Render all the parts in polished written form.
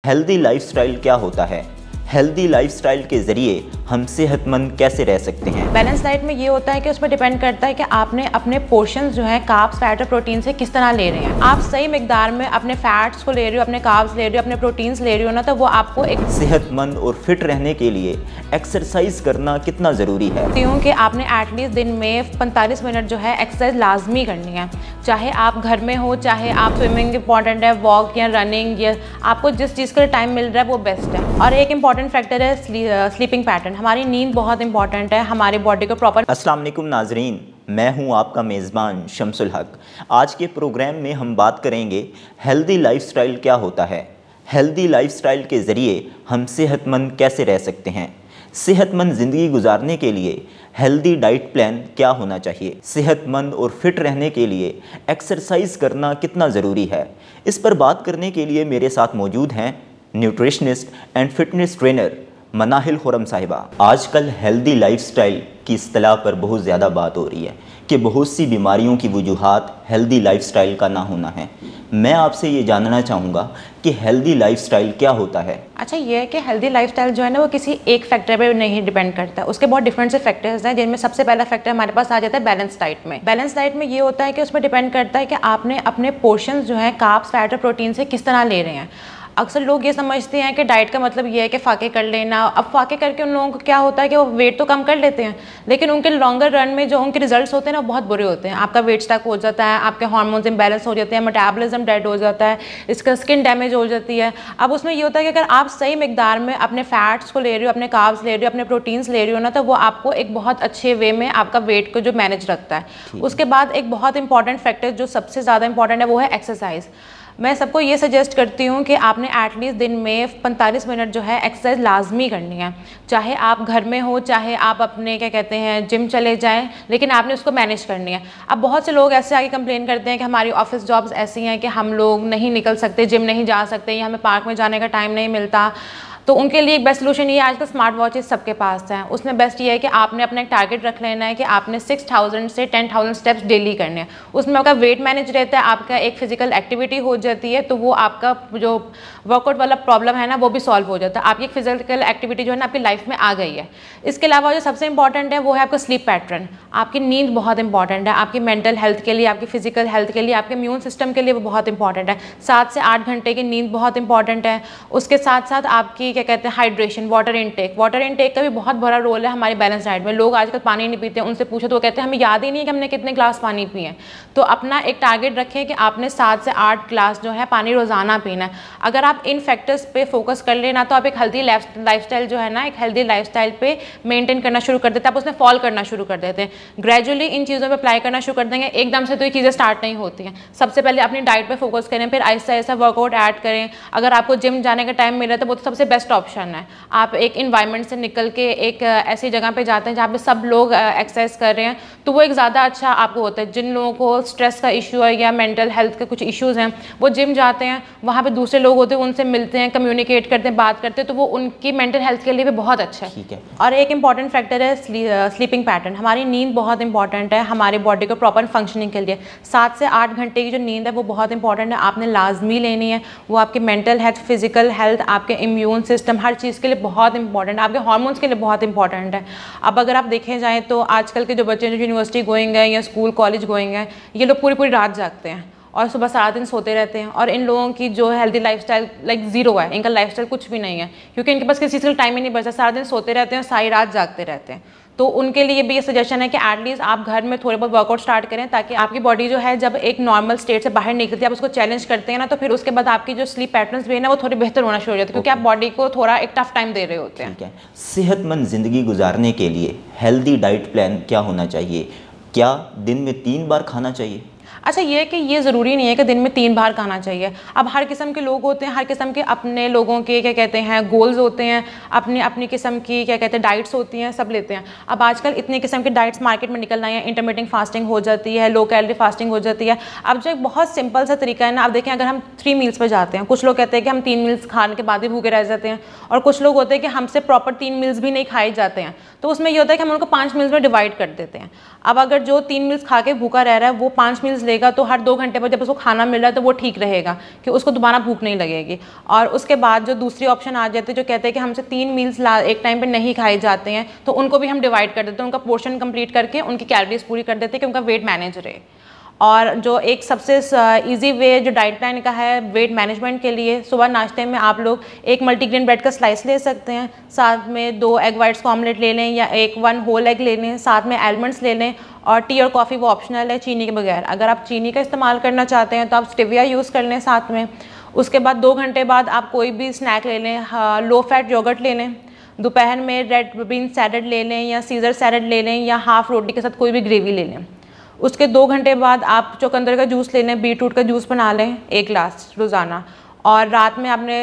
Healthy lifestyle क्या होता है? हेल्दी लाइफस्टाइल के ज़रिए हम सेहतमंद कैसे रह सकते हैं? बैलेंस डाइट में ये होता है कि उसमें डिपेंड करता है कि आपने अपने पोर्शंस जो है कार्ब्स, फैट और प्रोटीन से किस तरह ले रहे हैं। आप सही मिकदार में अपने फैट्स को ले रहे हो, अपने कार्ब्स ले रहे हो, अपने प्रोटीन्स ले रहे हो ना, तो वो आपको एक सेहतमंद और फिट रहने के लिए एक्सरसाइज करना कितना ज़रूरी है? कि आपने एटलीस्ट दिन में 45 मिनट जो है एक्सरसाइज लाजमी करनी है। चाहे आप घर में हो, चाहे आप स्विमिंग इंपॉर्टेंट है, वॉक या रनिंग, या आपको जिस चीज़ का टाइम मिल रहा है वो बेस्ट है। और एक इंपॉर्टेंट फैक्टर है स्लीपिंग पैटर्न। हमारी नींद बहुत इंपॉर्टेंट है हमारी बॉडी को प्रॉपर। अस्सलाम वालेकुम नाजरीन, मैं हूं आपका मेज़बान शमसुल हक। आज के प्रोग्राम में हम बात करेंगे हेल्दी लाइफस्टाइल क्या होता है। हेल्दी लाइफस्टाइल के ज़रिए हम सेहतमंद कैसे रह सकते हैं। सेहतमंद ज़िंदगी गुजारने के लिए हेल्दी डाइट प्लान क्या होना चाहिए। सेहतमंद और फिट रहने के लिए एक्सरसाइज करना कितना ज़रूरी है। इस पर बात करने के लिए मेरे साथ मौजूद हैं nutritionist and fitness trainer Manahil Khurram साहिबा। आजकल हेल्दी लाइफस्टाइल की इस्तिलाह पर बहुत ज़्यादा बात हो रही है कि बहुत सी बीमारियों की वजूहात हेल्दी लाइफस्टाइल का ना होना है। मैं आपसे ये जानना चाहूँगा कि हेल्दी लाइफस्टाइल क्या होता है। अच्छा, ये है कि हेल्दी लाइफस्टाइल जो है ना वो किसी एक फैक्टर पर नहीं डिपेंड करता है। उसके बहुत डिफरेंट से फैक्टर्स हैं, जिनमें सबसे पहला फैक्टर हमारे पास आ जाता है बैलेंस डाइट में। बैलेंस डाइट में ये होता है कि उसमें डिपेंड करता है कि आपने अपने पोर्शंस जो है कार्ब्स, फैट और प्रोटीन से किस तरह ले रहे हैं। अक्सर लोग ये समझते हैं कि डाइट का मतलब ये है कि फाके कर लेना। अब फाके करके उन लोगों को क्या होता है कि वो वेट तो कम कर लेते हैं, लेकिन उनके लॉन्गर रन में जो उनके रिजल्ट्स होते हैं ना बहुत बुरे होते हैं। आपका वेट स्टक हो जाता है, आपके हार्मोन्स इम्बैलेंस हो जाते हैं, मेटाबॉलिज्म डेड हो जाता है, इसका स्किन डैमेज हो जाती है। अब उसमें ये होता है कि अगर आप सही मिकदार में अपने फैट्स को ले रहे हो, अपने कार्ब्स ले रहे हो, अपने प्रोटीन्स ले रहे हो ना, तो वो आपको एक बहुत अच्छे वे में आपका वेट को जो मैनेज रखता है। उसके बाद एक बहुत इंपॉर्टेंट फैक्टर जो सबसे ज़्यादा इंपॉर्टेंट है वो है एक्सरसाइज। मैं सबको ये सजेस्ट करती हूँ कि आपने एटलीस्ट दिन में 45 मिनट जो है एक्सरसाइज लाजमी करनी है। चाहे आप घर में हो, चाहे आप अपने क्या कहते हैं जिम चले जाएं, लेकिन आपने उसको मैनेज करनी है। अब बहुत से लोग ऐसे आके कंप्लेन करते हैं कि हमारी ऑफिस जॉब्स ऐसी हैं कि हम लोग नहीं निकल सकते, जिम नहीं जा सकते, या हमें पार्क में जाने का टाइम नहीं मिलता। तो उनके लिए एक बेस्ट सोल्यूशन ये है, आजकल स्मार्ट वॉचेस सबके पास हैं। उसमें बेस्ट ये है कि आपने अपना एक टारगेट रख लेना है कि आपने 6000 से 10,000 स्टेप्स डेली करने हैं। उसमें आपका वेट मैनेज रहता है, आपका एक फिजिकल एक्टिविटी हो जाती है, तो वो आपका जो वर्कआउट वाला प्रॉब्लम है ना वो भी सॉल्व हो जाता है। आपकी एक फिजिकल एक्टिविटी जो है ना आपकी लाइफ में आ गई है। इसके अलावा जो सबसे इंपॉर्टेंट है वो है आपका स्लीप पैटर्न। आपकी नींद बहुत इंपॉर्टेंट है, आपकी मेंटल हेल्थ के लिए, आपकी फिजिकल हेल्थ के लिए, आपके इम्यून सिस्टम के लिए वो बहुत इंपॉर्टेंट है। 7 से 8 घंटे की नींद बहुत इंपॉर्टेंट है। उसके साथ साथ आपकी क्या कहते हैं हाइड्रेशन, वाटर इनटेक का भी बहुत बड़ा रोल है हमारी बैलेंस डाइट में। लोग आजकल पानी नहीं पीते, उनसे पूछो तो वो कहते हैं हमें याद ही नहीं है कि हमने कितने ग्लास पानी पिए हैं। तो अपना एक टारगेट रखें कि आपने 7 से 8 ग्लास जो है पानी रोजाना पीना है। अगर आप इन फैक्टर्स पे फोकस कर लेना तो आप एक हेल्दी लाइफस्टाइल जो है ना, एक हेल्दी लाइफस्टाइल पे मेंटेन करना शुरू कर देते हैं, आप उसमें फॉल करना शुरू कर देते हैं। ग्रेजुअली इन चीज़ों पे अप्लाई करना शुरू कर देंगे, एकदम से तो ये चीज़ें स्टार्ट नहीं होती हैं। सबसे पहले अपनी डाइट पे फोकस करें, फिर आहिस्ता आहिस्ता वर्कआउट ऐड करें। अगर आपको जिम जाने का टाइम मिल रहा है तो वो तो सबसे बेस्ट ऑप्शन है। आप एक इन्वायरमेंट से निकल के एक ऐसी जगह पे जाते हैं जहाँ पे सब लोग एक्सरसाइज कर रहे हैं, तो वो एक ज़्यादा अच्छा आपको होता है। जिन लोगों को स्ट्रेस का इशू है या मेंटल हेल्थ के कुछ इश्यूज़ हैं, वो जिम जाते हैं, वहाँ पे दूसरे लोग होते हैं, उनसे मिलते हैं, कम्युनिकेट करते हैं, बात करते हैं, तो वो उनकी मेंटल हेल्थ के लिए भी बहुत अच्छा है। ठीक है। और एक इंपॉर्टेंट फैक्टर है स्लीपिंग पैटर्न। हमारी नींद बहुत इंपॉर्टेंट है हमारी बॉडी को प्रॉपर फंक्शनिंग के लिए। 7 से 8 घंटे की जो नींद है वो बहुत इंपॉर्टेंट है, आपने लाजमी लेनी है। वो आपकी मेंटल हेल्थ, फिजिकल हेल्थ, आपके इम्यून सिस्टम, हर चीज़ के लिए बहुत इंपॉर्टेंट है, आपके हार्मोन्स के लिए बहुत इंपॉर्टेंट है। अब अगर आप देखें जाएँ तो आजकल के जो बच्चे जो यूनिवर्सिटी गोइंग है या स्कूल कॉलेज गोइंग है, ये लोग पूरी पूरी रात जागते हैं और सुबह सारा दिन सोते रहते हैं। और इन लोगों की जो हेल्दी लाइफस्टाइल लाइक ज़ीरो है, इनका लाइफस्टाइल कुछ भी नहीं है, क्योंकि इनके पास किसी चीज़ का टाइम ही नहीं बचता। सारा दिन सोते रहते हैं, सारी रात जागते रहते हैं। तो उनके लिए भी ये सजेशन है कि एटलीस्ट आप घर में थोड़े बहुत वर्कआउट स्टार्ट करें, ताकि आपकी बॉडी जो है जब एक नॉर्मल स्टेट से बाहर निकलती है, आप उसको चैलेंज करते हैं ना, तो फिर उसके बाद आपकी जो स्लीप पैटर्न्स भी है ना वो थोड़े बेहतर होना शुरू हो जाते हैं, क्योंकि आप बॉडी को थोड़ा एक टफ टाइम दे रहे होते हैं। ठीक है। सेहतमंद ज़िंदगी गुजारने के लिए हेल्दी डाइट प्लान क्या होना चाहिए? क्या दिन में 3 बार खाना चाहिए? अच्छा, ये कि ये ज़रूरी नहीं है कि दिन में 3 बार खाना चाहिए। अब हर किस्म के लोग होते हैं, हर किस्म के अपने लोगों के क्या कहते हैं गोल्स होते हैं, अपनी अपनी किस्म की क्या कहते हैं डाइट्स होती हैं, सब लेते हैं। अब आजकल इतनी किस्म की डाइट्स मार्केट में निकल आई हैं, इंटरमिटेंट फास्टिंग हो जाती है, लो कैलोरी फास्टिंग हो जाती है। अब जो एक बहुत सिंपल सा तरीका है ना, आप देखें अगर हम 3 मील्स पर जाते हैं, कुछ लोग कहते हैं कि हम 3 मील्स खाने के बाद भी भूखे रह जाते हैं, और कुछ लोग होते हैं कि हमसे प्रॉपर 3 मील्स भी नहीं खाए जाते हैं। तो उसमें ये होता है कि हम उनको 5 मील्स में डिवाइड कर देते हैं। अब अगर जो 3 मील्स खा के भूखा रह रहा है वो 5 मील्स लेगा तो हर 2 घंटे बाद जब उसको खाना मिल रहा है तो वो ठीक रहेगा कि उसको दोबारा भूख नहीं लगेगी। और उसके बाद जो दूसरी ऑप्शन आ जाती है जो कहते हैं कि हमसे 3 मील्स एक टाइम पे नहीं खाए जाते हैं, तो उनको भी हम डिवाइड कर देते हैं, उनका पोर्शन कंप्लीट करके उनकी कैलोरीज पूरी कर देते हैं कि उनका वेट मैनेज रहे। और जो एक सबसे इजी वे जो डाइट प्लान का है वेट मैनेजमेंट के लिए, सुबह नाश्ते में आप लोग एक मल्टीग्रेन ब्रेड का स्लाइस ले सकते हैं, साथ में 2 एग वाइट्स का ऑमलेट ले लें या 1 होल एग ले लें, साथ में आलमंड्स ले लें। और टी और कॉफ़ी वो ऑप्शनल है चीनी के बगैर। अगर आप चीनी का इस्तेमाल करना चाहते हैं तो आप स्टेविया यूज़ कर लें साथ में। उसके बाद 2 घंटे बाद आप कोई भी स्नैक ले लें, लो फैट योगर्ट ले लें। दोपहर में रेड बीन सैलड ले लें या सीज़र सैलड ले लें या हाफ़ रोटी के साथ कोई भी ग्रेवी ले लें। उसके 2 घंटे बाद आप चुकंदर का जूस ले लें, बीटरूट का जूस बना लें 1 गिलास रोज़ाना। और रात में आपने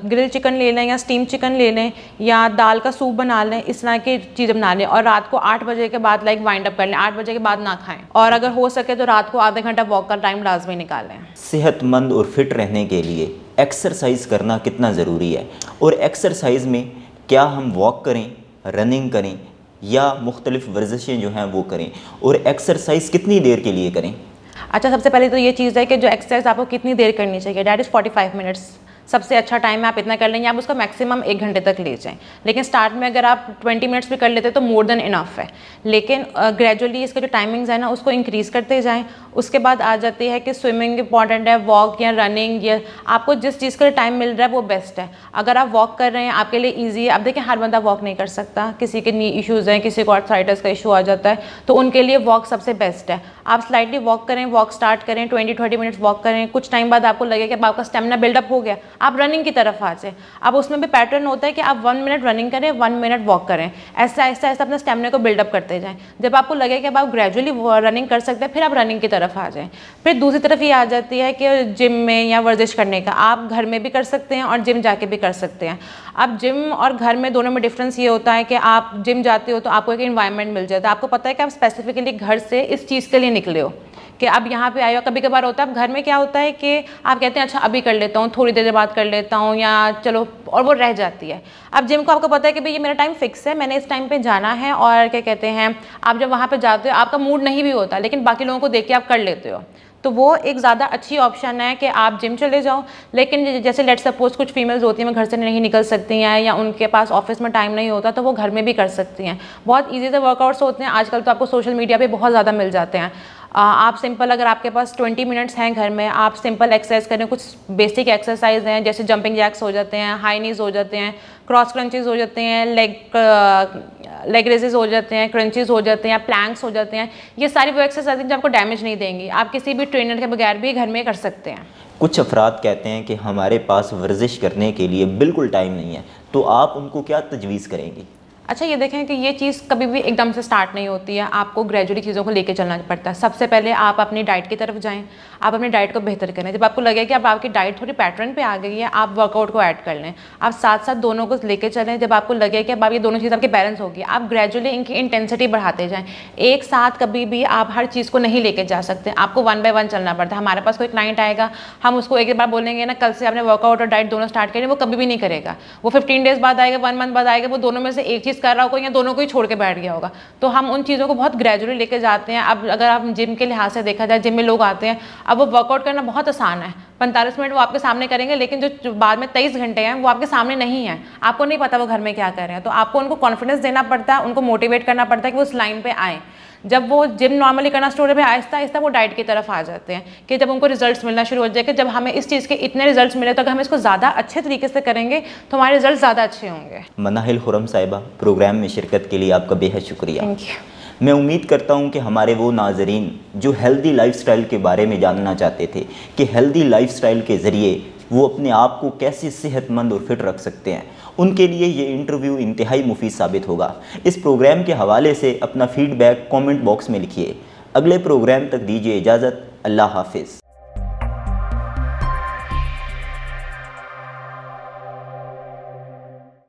ग्रिल चिकन ले लें या स्टीम चिकन ले लें या दाल का सूप बना लें, इस तरह की चीज़ें बना लें। और रात को 8 बजे के बाद वाइंड अप कर लें, 8 बजे के बाद ना खाएं। और अगर हो सके तो रात को आधा घंटा वॉक का टाइम लाजमी निकालें। सेहतमंद और फिट रहने के लिए एक्सरसाइज करना कितना ज़रूरी है, और एक्सरसाइज में क्या हम वॉक करें, रनिंग करें या मुख्तलिफ वर्जिशें जो हैं वो करें, और एक्सरसाइज कितनी देर के लिए करें? अच्छा, सबसे पहले तो ये चीज़ है कि जो एक्सरसाइज आपको कितनी देर करनी चाहिए, डैट इज़ 45 मिनट्स सबसे अच्छा टाइम है। आप इतना कर लेंगे, आप उसका मैक्सिमम 1 घंटे तक ले जाएं। लेकिन स्टार्ट में अगर आप 20 मिनट्स भी कर लेते तो मोर देन इनफ है। लेकिन ग्रेजुअली इसके जो टाइमिंग्स है ना उसको इंक्रीज़ करते जाएं। उसके बाद आ जाती है कि स्विमिंग इंपॉर्टेंट है, वॉक या रनिंग, या आपको जिस चीज़ के लिए टाइम मिल रहा है वो बेस्ट है। अगर आप वॉक कर रहे हैं आपके लिए ईजी है। अब देखिए हर बंदा वॉक नहीं कर सकता, किसी के नी इशूज़ हैं, किसी को आर्थराइटिस का इशू आ जाता है, तो उनके लिए वॉक सबसे बेस्ट है। आप स्लाइटली वॉक करें, वॉक स्टार्ट करें, 20-20 मिनट्स वॉक करें। कुछ टाइम बाद आपको लगे कि आपका स्टेमिना बिल्डअप हो गया, आप रनिंग की तरफ आ जाए। अब उसमें भी पैटर्न होता है कि आप 1 मिनट रनिंग करें, 1 मिनट वॉक करें, ऐसा ऐसा ऐसा अपना स्टेमिना को बिल्डअप करते जाएं। जब आपको लगे कि अब आप ग्रेजुअली रनिंग कर सकते हैं, फिर आप रनिंग की तरफ आ जाएं। फिर दूसरी तरफ ये आ जाती है कि जिम में या वर्जिश करने का, आप घर में भी कर सकते हैं और जिम जाके भी कर सकते हैं। अब जिम और घर में दोनों में डिफरेंस ये होता है कि आप जिम जाते हो तो आपको एक इन्वायरमेंट मिल जाता है, आपको पता है कि आप स्पेसिफिकली घर से इस चीज़ के लिए निकले हो कि अब यहाँ पे आए हो। कभी कभार होता है, अब घर में क्या होता है कि आप कहते हैं अच्छा अभी कर लेता हूँ, थोड़ी देर बाद कर लेता हूँ या चलो, और वो रह जाती है। अब जिम को आपको पता है कि भाई ये मेरा टाइम फिक्स है, मैंने इस टाइम पे जाना है, और क्या कहते हैं आप जब वहाँ पे जाते हो आपका मूड नहीं भी होता, लेकिन बाकी लोगों को देख के आप कर लेते हो, तो वो एक ज़्यादा अच्छी ऑप्शन है कि आप जिम चले जाओ। लेकिन जैसे लेट सपोज कुछ फीमेल्स होती हैं वो घर से नहीं निकल सकती हैं या उनके पास ऑफिस में टाइम नहीं होता, तो वो घर में भी कर सकती हैं। बहुत ईजी से वर्कआउट्स होते हैं आजकल, तो आपको सोशल मीडिया पे बहुत ज़्यादा मिल जाते हैं। आप सिंपल, अगर आपके पास 20 मिनट्स हैं घर में, आप सिंपल एक्सरसाइज करें। कुछ बेसिक एक्सरसाइज हैं जैसे जंपिंग जैक्स हो जाते हैं, हाई नीज हो जाते हैं, क्रॉस क्रंचेस हो जाते हैं, लेग रेजेस हो जाते हैं, क्रंचेस हो जाते हैं, प्लैंक्स हो जाते हैं। ये सारी वो एक्सरसाइज जो आपको डैमेज नहीं देंगी, आप किसी भी ट्रेनर के बगैर भी घर में कर सकते हैं। कुछ अफराद कहते हैं कि हमारे पास वर्जिश करने के लिए बिल्कुल टाइम नहीं है, तो आप उनको क्या तजवीज़ करेंगी? अच्छा, ये देखें कि ये चीज़ कभी भी एकदम से स्टार्ट नहीं होती है, आपको ग्रेजुअली चीज़ों को लेके चलना पड़ता है। सबसे पहले आप अपनी डाइट की तरफ जाएं, आप अपनी डाइट को बेहतर करें। जब आपको लगे कि अब आपकी डाइट थोड़ी पैटर्न पे आ गई है, आप वर्कआउट को ऐड कर लें। आप साथ साथ दोनों को लेके चलें। जब आपको लगे कि अब आप ये दोनों चीज़ आपकी बैलेंस होगी, आप ग्रेजुअली इनकी इंटेंसिटी बढ़ाते जाएँ। एक साथ कभी भी आप हर चीज़ को नहीं लेके जा सकते, आपको 1 बाय 1 चलना पड़ता है। हमारे पास कोई क्लाइंट आएगा, हम उसको एक बार बोलेंगे ना कल से आपने वर्कआउट और डाइट दोनों स्टार्ट करें, वो कभी भी नहीं करेगा। वो 15 डेज़ बाद आएगा, 1 मंथ बाद आएगा, वो दोनों में से एक चीज़ कर रहा होगा या दोनों को ही छोड़ के बैठ गया होगा। तो हम उन चीज़ों को बहुत ग्रेजुअली लेके जाते हैं। अब अगर आप जिम के लिहाज से देखा जाए, जिम में लोग आते हैं, अब वो वर्कआउट करना बहुत आसान है, 45 मिनट वो आपके सामने करेंगे, लेकिन जो बाद में 23 घंटे हैं वो आपके सामने नहीं है, आपको नहीं पता वो घर में क्या कर रहे हैं। तो आपको उनको कॉन्फिडेंस देना पड़ता है, उनको मोटिवेट करना पड़ता है कि वो उस लाइन पे आएँ। जब वो जिम नॉर्मली करना स्टोर पे आहिस्ता आहिस्ता वो डाइट की तरफ आ जाते हैं कि जब उनको रिजल्ट्स मिलना शुरू हो जाएगा, जब हमें इस चीज़ के इतने रिजल्ट्स मिले तो अगर हम इसको ज़्यादा अच्छे तरीके से करेंगे तो हमारे रिजल्ट ज़्यादा अच्छे होंगे। मनाहिल खुरम साहिबा, प्रोग्राम में शिरकत के लिए आपका बेहद शुक्रिया। Thank you. मैं उम्मीद करता हूं कि हमारे वो नाजरीन जो हेल्दी लाइफस्टाइल के बारे में जानना चाहते थे कि हेल्दी लाइफस्टाइल के ज़रिए वो अपने आप को कैसे सेहतमंद और फिट रख सकते हैं, उनके लिए ये इंटरव्यू इंतहाई मुफीद साबित होगा। इस प्रोग्राम के हवाले से अपना फीडबैक कमेंट बॉक्स में लिखिए। अगले प्रोग्राम तक दीजिए इजाज़त। अल्लाह हाफिज़।